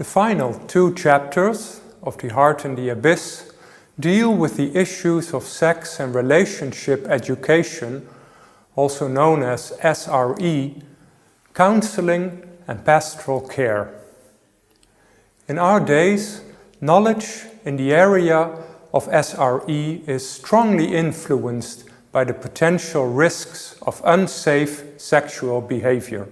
The final two chapters of The Heart in the Abyss deal with the issues of sex and relationship education, also known as SRE, counseling and pastoral care. In our days, knowledge in the area of SRE is strongly influenced by the potential risks of unsafe sexual behavior.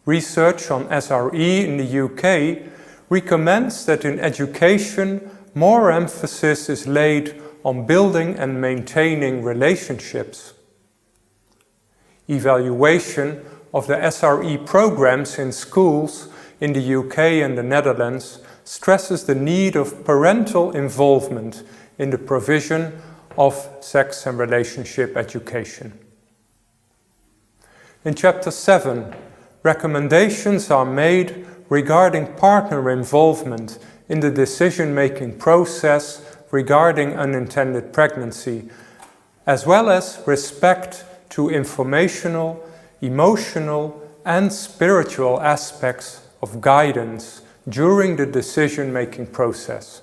Research on SRE in the UK recommends that in education more emphasis is laid on building and maintaining relationships. Evaluation of the SRE programs in schools in the UK and the Netherlands stresses the need of parental involvement in the provision of sex and relationship education. In Chapter 7, recommendations are made regarding partner involvement in the decision-making process regarding unintended pregnancy, as well as respect to informational, emotional, and spiritual aspects of guidance during the decision-making process.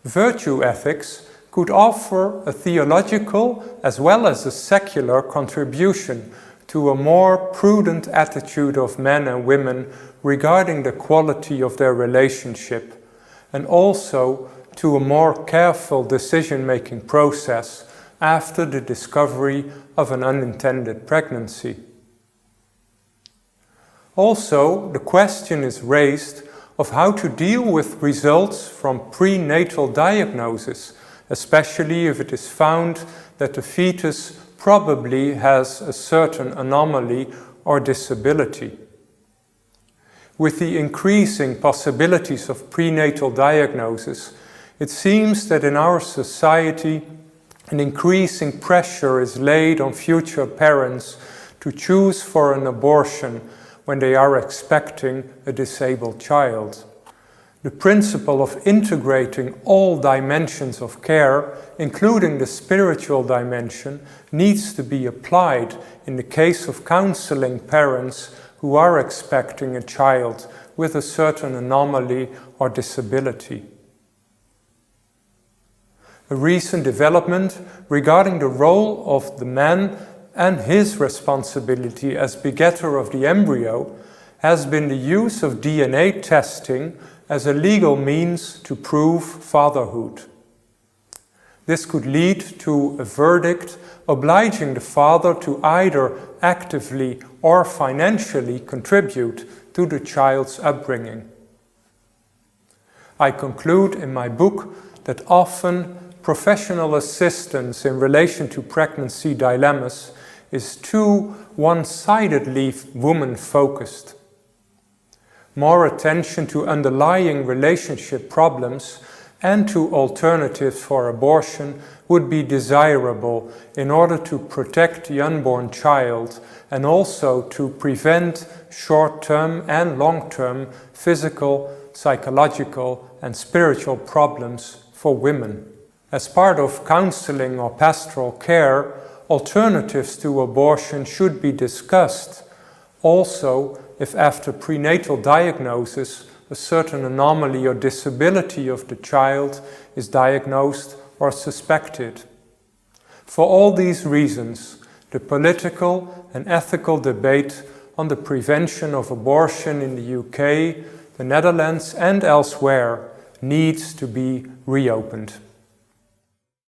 Virtue ethics could offer a theological as well as a secular contribution to a more prudent attitude of men and women regarding the quality of their relationship, and also to a more careful decision-making process after the discovery of an unintended pregnancy. Also, the question is raised of how to deal with results from prenatal diagnosis, especially if it is found that the fetus probably has a certain anomaly or disability. With the increasing possibilities of prenatal diagnosis, it seems that in our society an increasing pressure is laid on future parents to choose for an abortion when they are expecting a disabled child. The principle of integrating all dimensions of care, including the spiritual dimension, needs to be applied in the case of counseling parents who are expecting a child with a certain anomaly or disability. A recent development regarding the role of the man and his responsibility as begetter of the embryo has been the use of DNA testing as a legal means to prove fatherhood. This could lead to a verdict obliging the father to either actively or financially contribute to the child's upbringing. I conclude in my book that often professional assistance in relation to pregnancy dilemmas is too one-sidedly woman-focused. More attention to underlying relationship problems and to alternatives for abortion would be desirable in order to protect the unborn child and also to prevent short-term and long-term physical, psychological and spiritual problems for women. As part of counseling or pastoral care, alternatives to abortion should be discussed. Also, if after prenatal diagnosis a certain anomaly or disability of the child is diagnosed or suspected. For all these reasons, the political and ethical debate on the prevention of abortion in the UK, the Netherlands and elsewhere needs to be reopened.